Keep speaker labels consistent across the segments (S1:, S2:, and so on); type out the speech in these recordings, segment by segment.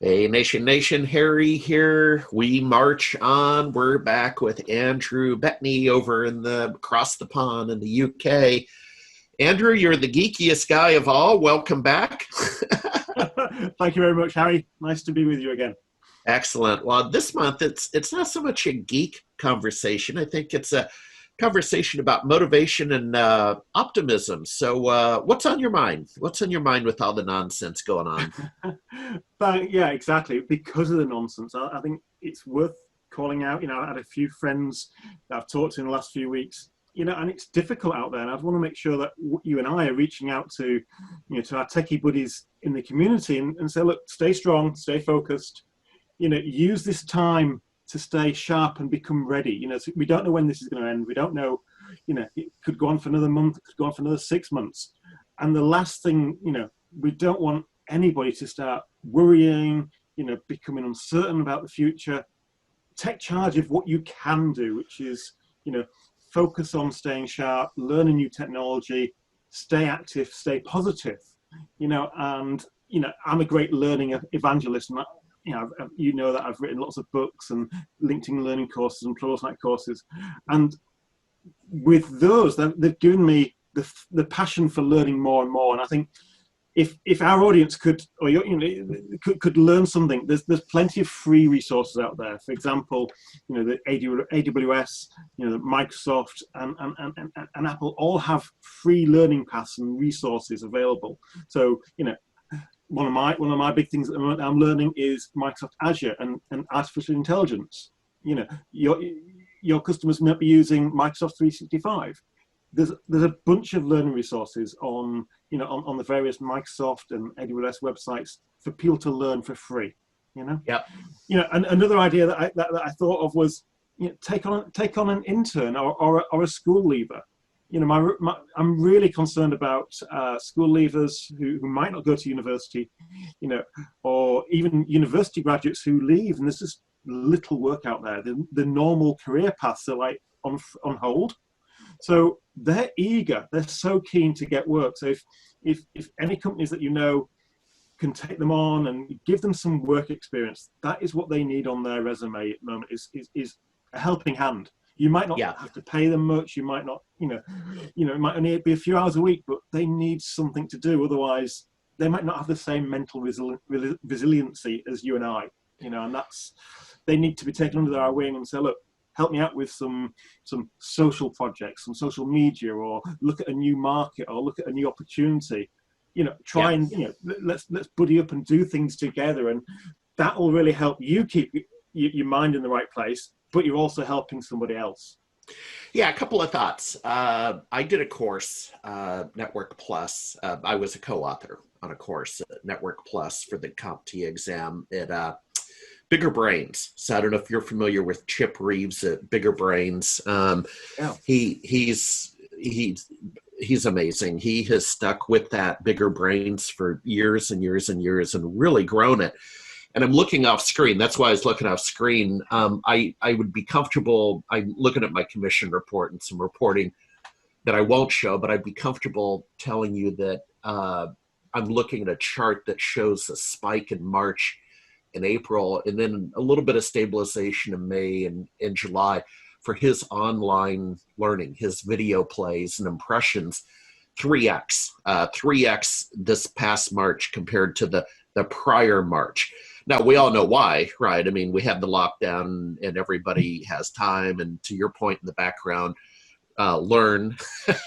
S1: Hey, Nation, Harry here. We march on. We're back with Andrew Bettany over across the pond in the UK. Andrew, you're the geekiest guy of all. Welcome back.
S2: Thank you very much, Harry. Nice to be with you again.
S1: Excellent. Well, this month it's not so much a geek conversation. I think it's a conversation about motivation and optimism. So, what's on your mind? What's on your mind with all the nonsense going on?
S2: Yeah, exactly. Because of the nonsense, I think it's worth calling out. I had a few friends that I've talked to in the last few weeks. And it's difficult out there. And I want to make sure that you and I are reaching out to, to our techie buddies in the community and say, look, stay strong, stay focused. Use this time to stay sharp and become ready. So we don't know when this is going to end. We don't know, it could go on for another month, it could go on for another 6 months. And the last thing, we don't want anybody to start worrying, becoming uncertain about the future. Take charge of what you can do, which is, focus on staying sharp, learn a new technology, stay active, stay positive, and, I'm a great learning evangelist. And that I've written lots of books and LinkedIn learning courses and Pluralsight courses. And with those, they've given me the passion for learning more and more. And I think if our audience could learn something, there's plenty of free resources out there. For example, the AWS, the Microsoft and Apple all have free learning paths and resources available. So, one of my big things at the moment I'm learning is Microsoft Azure and artificial intelligence. Your customers might be using Microsoft 365. There's a bunch of learning resources on the various Microsoft and AWS websites for people to learn for free.
S1: Yep.
S2: And another idea that I thought of was take on an intern or a school leaver. I'm really concerned about school leavers who might not go to university, or even university graduates who leave, and there's just little work out there. The normal career paths are like on hold. So they're eager, they're so keen to get work. So if any companies that can take them on and give them some work experience, that is what they need on their resume at the moment, is a helping hand. You might not have to pay them much. You might not, it might only be a few hours a week, but they need something to do. Otherwise, they might not have the same mental resiliency as you and I, and they need to be taken under our wing and say, look, help me out with some social projects, some social media, or look at a new market, or look at a new opportunity. And let's buddy up and do things together, and that will really help you keep your mind in the right place. But you're also helping somebody else.
S1: Yeah, a couple of thoughts. I did a course, Network Plus. I was a co-author on a course, Network Plus, for the CompT exam at Bigger Brains. So I don't know if you're familiar with Chip Reeves at Bigger Brains. He's amazing. He has stuck with that Bigger Brains for years and years and years and really grown it. And I'm looking off screen. That's why I was looking off screen. I would be comfortable. I'm looking at my commission report and some reporting that I won't show, but I'd be comfortable telling you that I'm looking at a chart that shows a spike in March and April, and then a little bit of stabilization in May and in July for his online learning, his video plays and impressions, 3x this past March compared to the prior March. Now, we all know why, right? I mean, we have the lockdown and everybody has time. And to your point in the background, learn.
S2: It's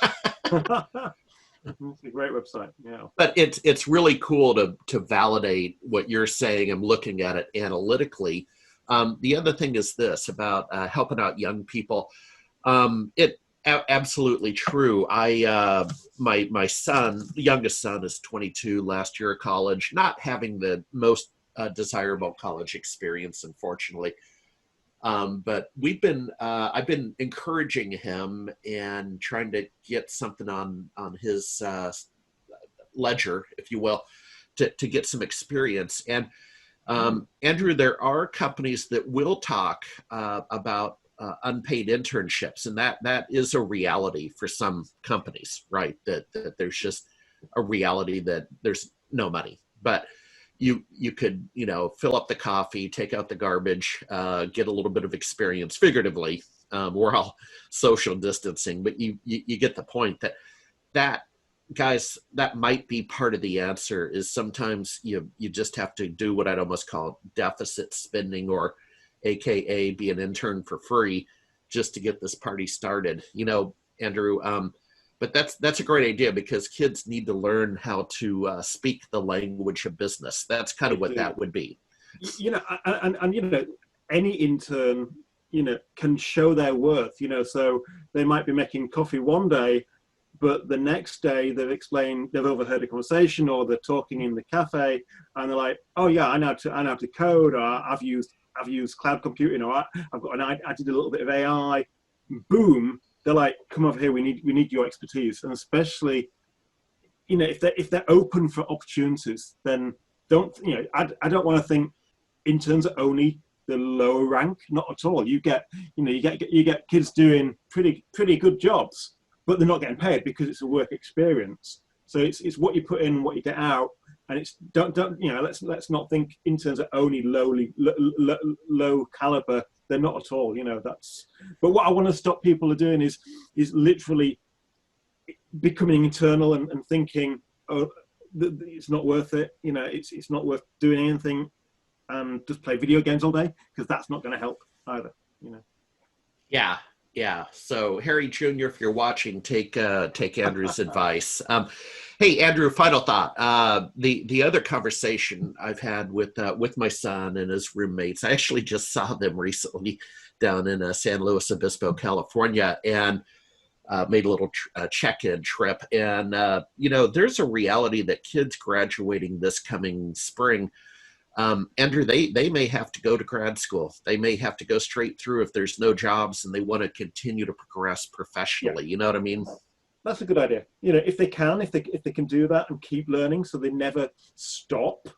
S2: a great website, yeah.
S1: But it's really cool to validate what you're saying. I'm looking at it analytically. The other thing is this about helping out young people. Absolutely true. My son, the youngest son, is 22, last year of college, not having the most desirable college experience, unfortunately. But I've been encouraging him and trying to get something on his ledger, if you will, to get some experience. And Andrew, there are companies that will talk about unpaid internships, and that is a reality for some companies, right? That there's just a reality that there's no money. But you could, fill up the coffee, take out the garbage, get a little bit of experience figuratively. We're all social distancing, but you get the point that guys, that might be part of the answer. Is sometimes you just have to do what I'd almost call deficit spending, or AKA be an intern for free just to get this party started, Andrew. But that's a great idea, because kids need to learn how to speak the language of business. That's kind of what that would be.
S2: And any intern, can show their worth, so they might be making coffee one day, but the next day they've overheard a conversation, or they're talking in the cafe, and they're like, oh yeah, I know how to code, or I've used cloud computing, or I did a little bit of AI. Boom, they're like, come over here, we need your expertise. And especially, if they're open for opportunities, then I don't want to think interns are only the lower rank. Not at all. You get kids doing pretty good jobs, but they're not getting paid because it's a work experience. So it's what you put in, what you get out, and it's let's not think interns are only low caliber. They're not at all. But what I want to stop people are doing is literally becoming internal and thinking, oh, it's not worth it. It's not worth doing anything, and just play video games all day, because that's not going to help either.
S1: Yeah. So Harry Jr., if you're watching, take Andrew's advice. Hey, Andrew, final thought. The other conversation I've had with my son and his roommates, I actually just saw them recently down in San Luis Obispo, California, and made a little check-in trip. And, there's a reality that kids graduating this coming spring, Andrew, they may have to go to grad school. They may have to go straight through if there's no jobs and they want to continue to progress professionally. Yeah. You know what I mean?
S2: That's a good idea. If they can do that and keep learning, so they never stop.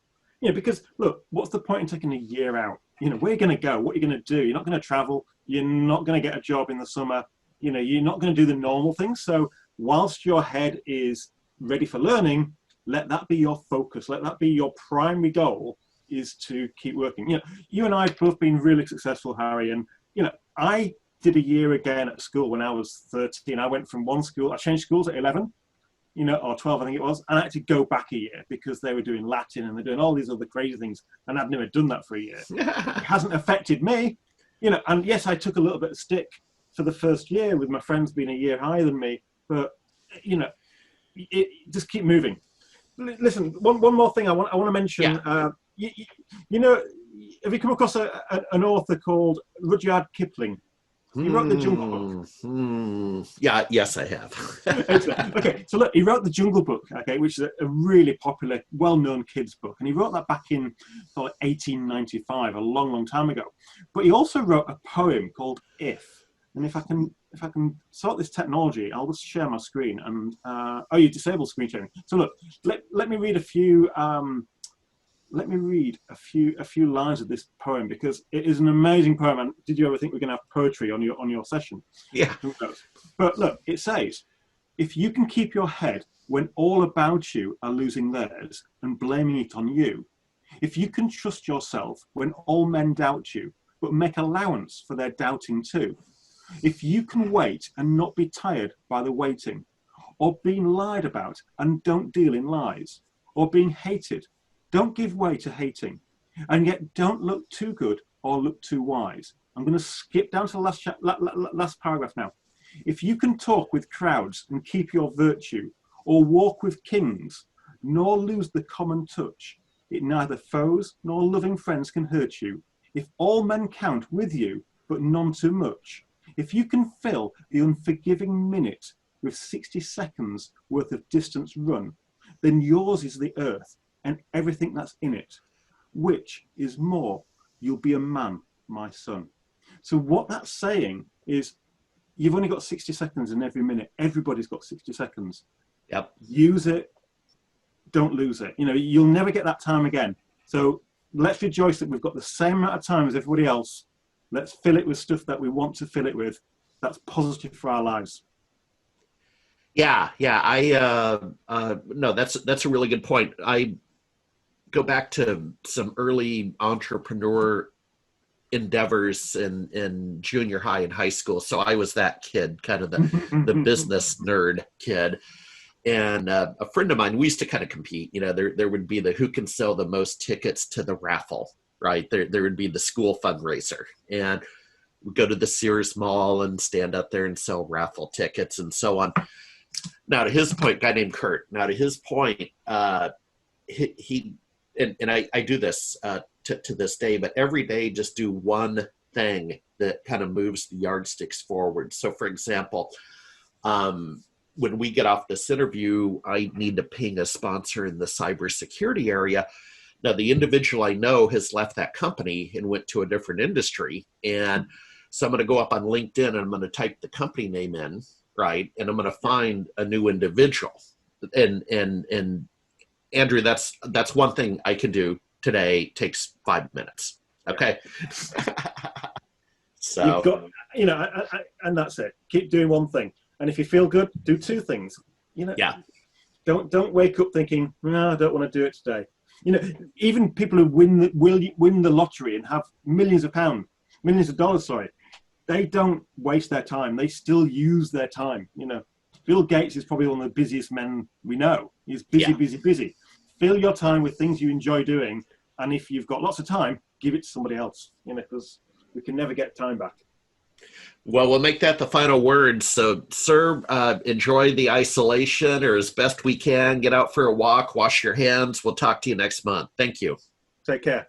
S2: Because look, what's the point in taking a year out? Where are you going to go? What are you going to do? You're not going to travel. You're not going to get a job in the summer. You're not going to do the normal things. So whilst your head is ready for learning, let that be your focus. Let that be your primary goal, is to keep working. You and I have both been really successful, Harry, and I did a year again at school when I was 13. I went from one school, I changed schools at 11, or 12, I think it was, and I had to go back a year because they were doing Latin and they're doing all these other crazy things, and I'd never done that for a year. It hasn't affected me, and yes, I took a little bit of stick for the first year with my friends being a year higher than me, but just keep moving. Listen, one more thing I want to mention. Yeah. Have you come across an author called Rudyard Kipling? He wrote the Jungle Book.
S1: Yeah, yes, I have.
S2: Okay, so look, he wrote the Jungle Book, which is a really popular, well-known kids' book, and he wrote that back in 1895, a long, long time ago. But he also wrote a poem called "If." And if I can sort this technology, I'll just share my screen. And you disable screen sharing. So look, let me read a few. Let me read a few lines of this poem, because it is an amazing poem. And did you ever think we're going to have poetry on your session?
S1: Yeah.
S2: But look, it says, if you can keep your head when all about you are losing theirs and blaming it on you, if you can trust yourself when all men doubt you, but make allowance for their doubting too, if you can wait and not be tired by the waiting, or being lied about and don't deal in lies, or being hated, don't give way to hating, and yet don't look too good or look too wise. I'm going to skip down to the last paragraph now. If you can talk with crowds and keep your virtue, or walk with kings, nor lose the common touch, it neither foes nor loving friends can hurt you. If all men count with you, but none too much, if you can fill the unforgiving minute with 60 seconds worth of distance run, then yours is the earth and everything that's in it. Which is more, you'll be a man, my son. So what that's saying is, you've only got 60 seconds in every minute. Everybody's got 60 seconds.
S1: Yep.
S2: Use it. Don't lose it. You'll never get that time again. So let's rejoice that we've got the same amount of time as everybody else. Let's fill it with stuff that we want to fill it with. That's positive for our lives.
S1: Yeah. No, that's a really good point. go back to some early entrepreneur endeavors in junior high and high school. So I was that kid, kind of the business nerd kid. And a friend of mine, we used to kind of compete. There would be the who can sell the most tickets to the raffle, right? There would be the school fundraiser. And we'd go to the Sears Mall and stand up there and sell raffle tickets and so on. Now, to his point, a guy named Kurt, now to his point, he and I do this to this day, but every day just do one thing that kind of moves the yardsticks forward. So, for example, when we get off this interview, I need to ping a sponsor in the cybersecurity area. Now, the individual I know has left that company and went to a different industry. And so I'm going to go up on LinkedIn and I'm going to type the company name in, right? And I'm going to find a new individual. And Andrew, that's one thing I can do today. Takes 5 minutes. Okay. So
S2: you've got, and that's it. Keep doing one thing. And if you feel good, do two things.
S1: Yeah.
S2: Don't wake up thinking, no, I don't want to do it today. Even people who win the lottery and have millions of dollars, they don't waste their time. They still use their time. Bill Gates is probably one of the busiest men we know. He's busy. Fill your time with things you enjoy doing. And if you've got lots of time, give it to somebody else, because we can never get time back.
S1: Well, we'll make that the final word. So, sir, enjoy the isolation, or as best we can. Get out for a walk, wash your hands. We'll talk to you next month. Thank you.
S2: Take care.